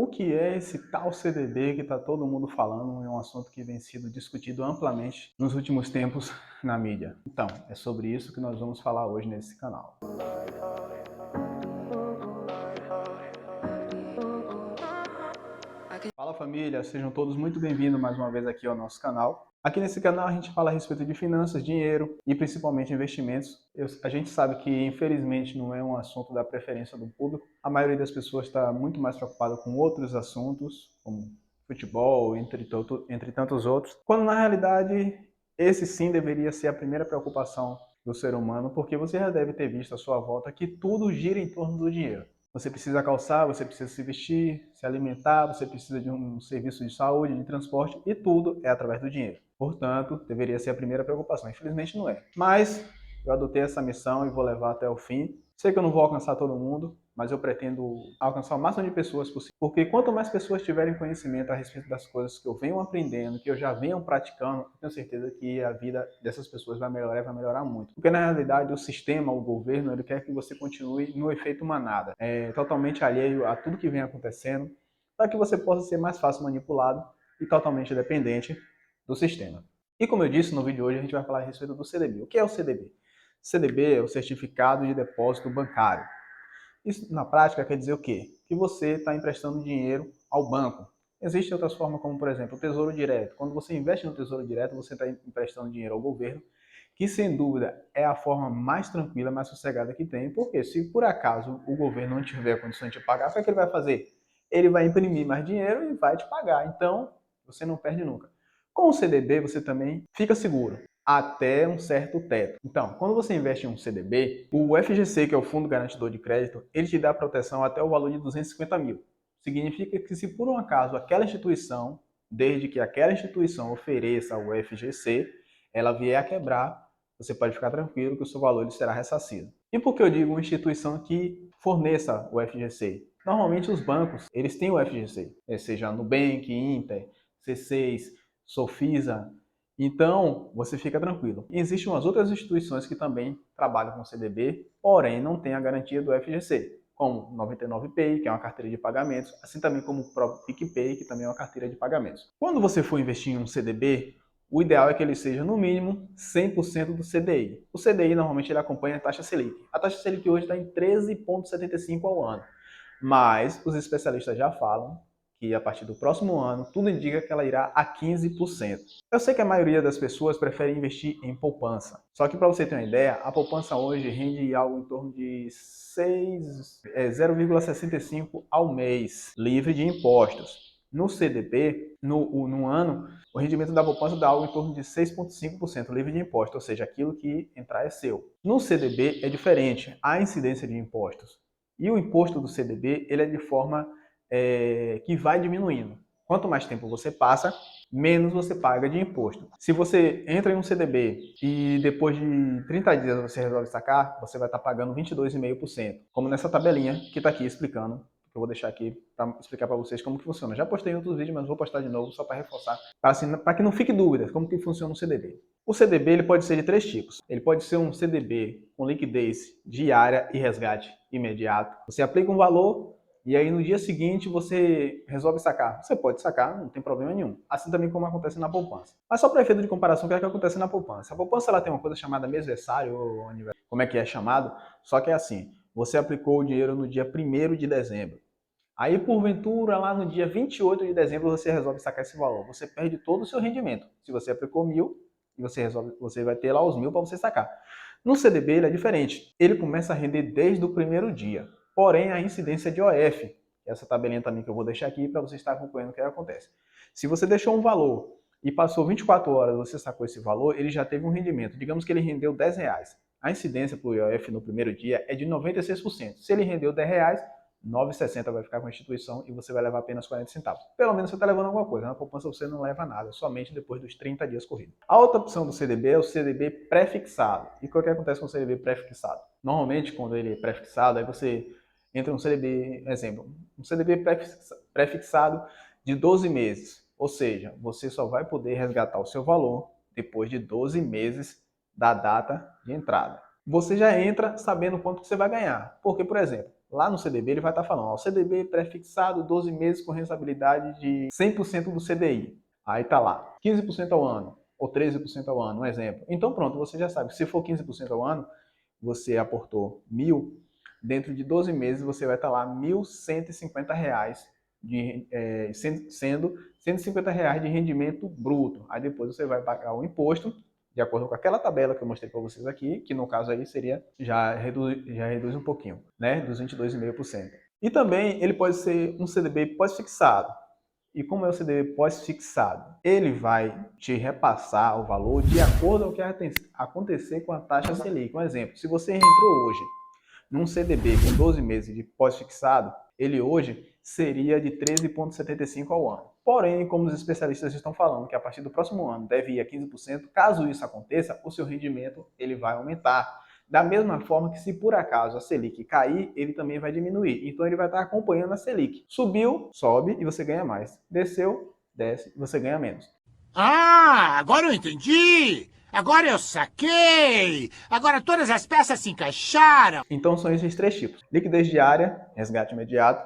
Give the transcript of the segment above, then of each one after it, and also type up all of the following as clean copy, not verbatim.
O que é esse tal CDB que está todo mundo falando? É um assunto que vem sendo discutido amplamente nos últimos tempos na mídia. Então, é sobre isso que nós vamos falar hoje nesse canal. Fala família, sejam todos muito bem-vindos mais uma vez aqui ao nosso canal. Aqui nesse canal a gente fala a respeito de finanças, dinheiro e principalmente investimentos. A gente sabe que infelizmente não é um assunto da preferência do público. A maioria das pessoas está muito mais preocupada com outros assuntos, como futebol, entre tantos outros, quando na realidade esse sim deveria ser a primeira preocupação do ser humano, porque você já deve ter visto à sua volta que tudo gira em torno do dinheiro. Você precisa calçar, você precisa se vestir, se alimentar, você precisa de um serviço de saúde, de transporte, e tudo é através do dinheiro. Portanto, deveria ser a primeira preocupação. Infelizmente não é. Mas eu adotei essa missão e vou levar até o fim. Sei que eu não vou alcançar todo mundo, mas eu pretendo alcançar o máximo de pessoas possível. Porque quanto mais pessoas tiverem conhecimento a respeito das coisas que eu venho aprendendo, que eu já venho praticando, eu tenho certeza que a vida dessas pessoas vai melhorar e vai melhorar muito. Porque na realidade o sistema, o governo, ele quer que você continue no efeito manada. É totalmente alheio a tudo que vem acontecendo, para que você possa ser mais fácil manipulado e totalmente dependente do sistema. E como eu disse no vídeo de hoje, a gente vai falar a respeito do CDB. O que é o CDB? CDB é o Certificado de Depósito Bancário. Isso, na prática, quer dizer o quê? Que você está emprestando dinheiro ao banco. Existem outras formas, como, por exemplo, o Tesouro Direto. Quando você investe no Tesouro Direto, você está emprestando dinheiro ao governo, que, sem dúvida, é a forma mais tranquila, mais sossegada que tem, porque se, por acaso, o governo não tiver condições de pagar, o que é que ele vai fazer? Ele vai imprimir mais dinheiro e vai te pagar. Então, você não perde nunca. Com o CDB, você também fica seguro até um certo teto. Então, quando você investe em um CDB, o FGC, que é o Fundo Garantidor de Crédito, ele te dá proteção até o valor de 250 mil. Significa que se por um acaso aquela instituição, desde que aquela instituição ofereça o FGC, ela vier a quebrar, você pode ficar tranquilo que o seu valor ele será ressarcido. E por que eu digo uma instituição que forneça o FGC? Normalmente os bancos, eles têm o FGC, seja Nubank, Inter, C6, Sofisa. Então, você fica tranquilo. E existem umas outras instituições que também trabalham com CDB, porém não têm a garantia do FGC, como 99Pay, que é uma carteira de pagamentos, assim também como o próprio PicPay, que também é uma carteira de pagamentos. Quando você for investir em um CDB, o ideal é que ele seja, no mínimo, 100% do CDI. O CDI, normalmente, ele acompanha a taxa Selic. A taxa Selic hoje está em 13,75 ao ano. Mas os especialistas já falam que a partir do próximo ano, tudo indica que ela irá a 15%. Eu sei que a maioria das pessoas prefere investir em poupança. Só que para você ter uma ideia, a poupança hoje rende algo em torno de 0,65 ao mês, livre de impostos. No CDB, no ano, o rendimento da poupança dá algo em torno de 6,5% livre de imposto, ou seja, aquilo que entrar é seu. No CDB é diferente, há incidência de impostos. E o imposto do CDB ele é de forma que vai diminuindo. Quanto mais tempo você passa, menos você paga de imposto. Se você entra em um CDB e depois de 30 dias você resolve sacar, você vai estar pagando 22,5%, como nessa tabelinha que está aqui explicando. Eu vou deixar aqui para explicar para vocês como que funciona. Já postei em outros vídeos, mas vou postar de novo só para reforçar, para que não fique dúvidas como que funciona o CDB. O CDB ele pode ser de três tipos. Ele pode ser um CDB com liquidez diária e resgate imediato. Você aplica um valor e aí no dia seguinte você resolve sacar. Você pode sacar, não tem problema nenhum. Assim também como acontece na poupança. Mas só para efeito de comparação, o que é que acontece na poupança? A poupança ela tem uma coisa chamada mêsversário ou aniversário, como é que é chamado? Só que é assim, você aplicou o dinheiro no dia 1º de dezembro. Aí, porventura, lá no dia 28 de dezembro, você resolve sacar esse valor. Você perde todo o seu rendimento. Se você aplicou 1.000, e você vai ter lá os 1.000 para você sacar. No CDB, ele é diferente. Ele começa a render desde o primeiro dia. Porém, a incidência de OF, essa tabelinha também que eu vou deixar aqui para você estar acompanhando o que acontece. Se você deixou um valor e passou 24 horas, você sacou esse valor, ele já teve um rendimento. Digamos que ele rendeu R$10. A incidência para o IOF no primeiro dia é de 96%. Se ele rendeu R$10, 9,60 vai ficar com a instituição e você vai levar apenas 40 centavos. Pelo menos você está levando alguma coisa. Na poupança você não leva nada, somente depois dos 30 dias corridos. A outra opção do CDB é o CDB pré-fixado. E o que acontece com o CDB pré-fixado? Normalmente, quando ele é pré-fixado, aí você entra um CDB, exemplo, um CDB pré-fixado de 12 meses. Ou seja, você só vai poder resgatar o seu valor depois de 12 meses da data de entrada. Você já entra sabendo quanto que você vai ganhar. Porque, por exemplo, lá no CDB ele vai estar falando, ó, CDB pré-fixado, 12 meses com rentabilidade de 100% do CDI. Aí tá lá, 15% ao ano, ou 13% ao ano, um exemplo. Então pronto, você já sabe, se for 15% ao ano, você aportou 1.000, dentro de 12 meses você vai estar lá R$ 1.150, sendo R$ 150 de rendimento bruto. Aí depois você vai pagar o imposto, de acordo com aquela tabela que eu mostrei para vocês aqui, que no caso aí seria, já reduz um pouquinho, né, dos 22,5%. E também ele pode ser um CDB pós-fixado. E como é o CDB pós-fixado? Ele vai te repassar o valor de acordo com o que acontecer com a taxa Selic. Um exemplo, se você entrou hoje num CDB com 12 meses de pós-fixado, ele hoje seria de 13,75 ao ano. Porém, como os especialistas estão falando que a partir do próximo ano deve ir a 15%, caso isso aconteça, o seu rendimento ele vai aumentar. Da mesma forma que se por acaso a Selic cair, ele também vai diminuir. Então ele vai estar acompanhando a Selic. Subiu, sobe e você ganha mais. Desceu, desce e você ganha menos. Ah, agora eu entendi! Agora eu saquei! Agora todas as peças se encaixaram! Então são esses três tipos. Liquidez diária, resgate imediato,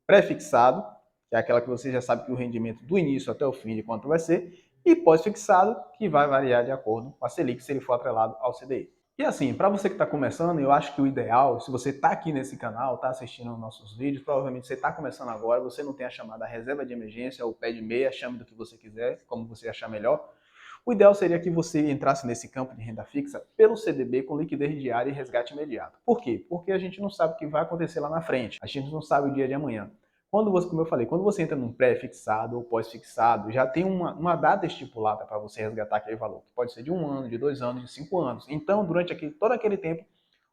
pré-fixado, que é aquela que você já sabe que o rendimento do início até o fim de quanto vai ser, e pós-fixado, que vai variar de acordo com a Selic, se ele for atrelado ao CDI. E assim, para você que está começando, eu acho que o ideal, se você está aqui nesse canal, está assistindo os nossos vídeos, provavelmente você está começando agora, você não tem a chamada reserva de emergência ou pé de meia, chame do que você quiser, como você achar melhor. O ideal seria que você entrasse nesse campo de renda fixa pelo CDB com liquidez diária e resgate imediato. Por quê? Porque a gente não sabe o que vai acontecer lá na frente. A gente não sabe o dia de amanhã. Quando você, como eu falei, quando você entra num pré-fixado ou pós-fixado, já tem uma data estipulada para você resgatar aquele valor. Pode ser de 1 ano, de 2 anos, de 5 anos. Então, durante todo aquele tempo,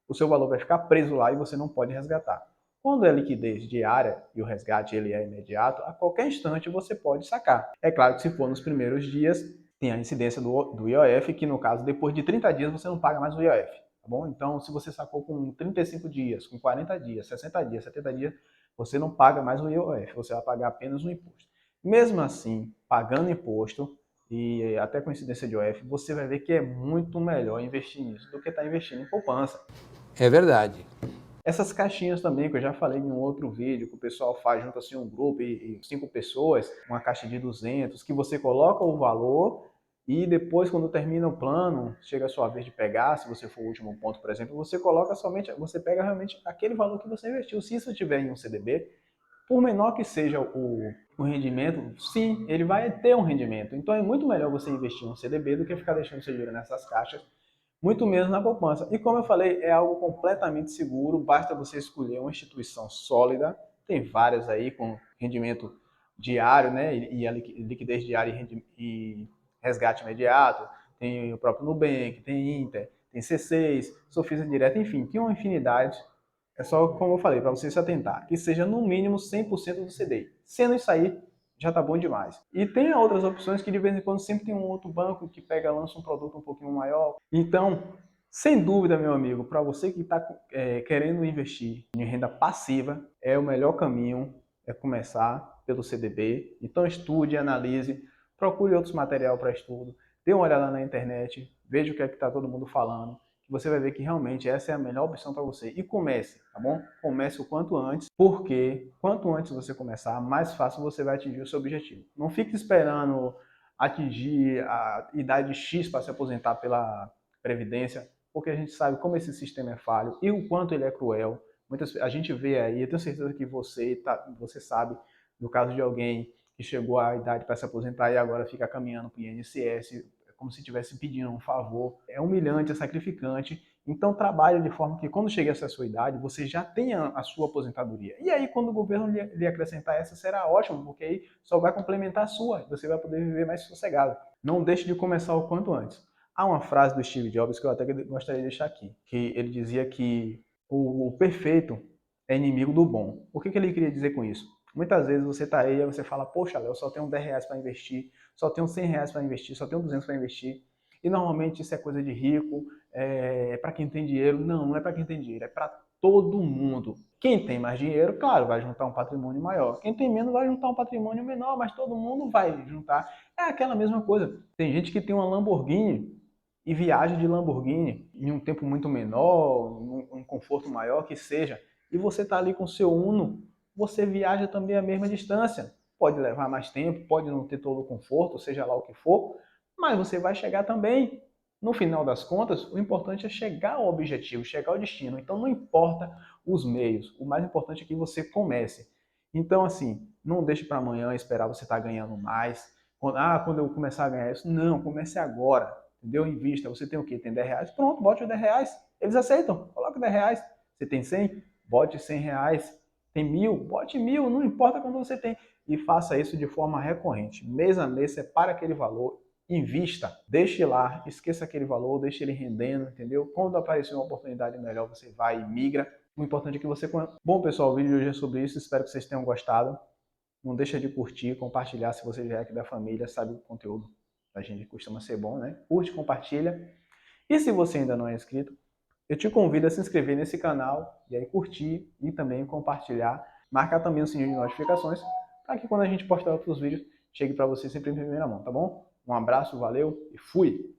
o seu valor vai ficar preso lá e você não pode resgatar. Quando é liquidez diária e o resgate ele é imediato, a qualquer instante você pode sacar. É claro que se for nos primeiros dias, tem a incidência do IOF, que no caso, depois de 30 dias, você não paga mais o IOF. Tá bom? Então, se você sacou com 35 dias, com 40 dias, 60 dias, 70 dias, você não paga mais o IOF, você vai pagar apenas o imposto. Mesmo assim, pagando imposto e até com incidência de IOF, você vai ver que é muito melhor investir nisso do que estar investindo em poupança. É verdade. Essas caixinhas também, que eu já falei em um outro vídeo, que o pessoal faz junto assim um grupo e 5 pessoas, uma caixa de 200, que você coloca o valor e depois, quando termina o plano, chega a sua vez de pegar, se você for o último ponto, por exemplo, você coloca somente, você pega realmente aquele valor que você investiu. Se isso estiver em um CDB, por menor que seja o rendimento, sim, ele vai ter um rendimento. Então é muito melhor você investir em um CDB do que ficar deixando seu dinheiro nessas caixas, muito menos na poupança. E como eu falei, é algo completamente seguro, basta você escolher uma instituição sólida, tem várias aí com rendimento diário, né, e a liquidez diária e resgate imediato, tem o próprio Nubank, tem Inter, tem C6, Sofisa Direta, enfim, tem uma infinidade. É só, como eu falei, para você se atentar, que seja no mínimo 100% do CDI. Sendo isso aí, já tá bom demais. E tem outras opções que de vez em quando sempre tem um outro banco que pega, lança um produto um pouquinho maior. Então, sem dúvida, meu amigo, para você que está querendo investir em renda passiva, é o melhor caminho, é começar pelo CDB. Então estude, analise, procure outros material para estudo, dê uma olhada na internet, veja o que é que está todo mundo falando, que você vai ver que realmente essa é a melhor opção para você. E comece, tá bom? Comece o quanto antes, porque quanto antes você começar, mais fácil você vai atingir o seu objetivo. Não fique esperando atingir a idade X para se aposentar pela Previdência, porque a gente sabe como esse sistema é falho e o quanto ele é cruel. A gente vê aí, eu tenho certeza que você sabe do caso de alguém que chegou à idade para se aposentar e agora fica caminhando para o INSS, como se estivesse pedindo um favor. É humilhante, é sacrificante. Então trabalhe de forma que quando chegar essa sua idade, você já tenha a sua aposentadoria. E aí quando o governo lhe acrescentar essa, será ótimo, porque aí só vai complementar a sua. Você vai poder viver mais sossegado. Não deixe de começar o quanto antes. Há uma frase do Steve Jobs que eu até gostaria de deixar aqui, que ele dizia que o perfeito é inimigo do bom. O que ele queria dizer com isso? Muitas vezes você está aí e você fala, poxa, Léo, eu só tenho R$ 10 para investir, só tenho R$ 100 para investir, só tenho 200 para investir. E normalmente isso é coisa de rico, é para quem tem dinheiro. Não, não é para quem tem dinheiro, é para todo mundo. Quem tem mais dinheiro, claro, vai juntar um patrimônio maior. Quem tem menos vai juntar um patrimônio menor, mas todo mundo vai juntar. É aquela mesma coisa. Tem gente que tem uma Lamborghini e viaja de Lamborghini em um tempo muito menor, um conforto maior que seja. e você está ali com o seu Uno, você viaja também a mesma distância. Pode levar mais tempo, pode não ter todo o conforto, seja lá o que for, mas você vai chegar também. No final das contas, o importante é chegar ao objetivo, chegar ao destino. Então não importa os meios, o mais importante é que você comece. Então assim, não deixe para amanhã esperar você estar ganhando mais. Quando eu começar a ganhar isso. Não, comece agora. Entendeu? Invista. Você tem o quê? Tem 10 reais? Pronto, bote os 10 reais. Eles aceitam. Coloque 10 reais. Você tem 100? Bote 100 reais. Tem 1000? Bote 1000. Não importa quanto você tem. E faça isso de forma recorrente. Mês a mês, separe aquele valor. Invista. Deixe lá. Esqueça aquele valor. Deixe ele rendendo. Entendeu? Quando aparecer uma oportunidade melhor, você vai e migra. O importante é que você... Bom, pessoal, o vídeo de hoje é sobre isso. Espero que vocês tenham gostado. Não deixa de curtir, compartilhar se você já é aqui da família, sabe que o conteúdo da gente costuma ser bom, né? Curte, compartilha. E se você ainda não é inscrito, eu te convido a se inscrever nesse canal e aí curtir e também compartilhar. Marcar também o sininho de notificações para que quando a gente postar outros vídeos, chegue para você sempre em primeira mão, tá bom? Um abraço, valeu e fui!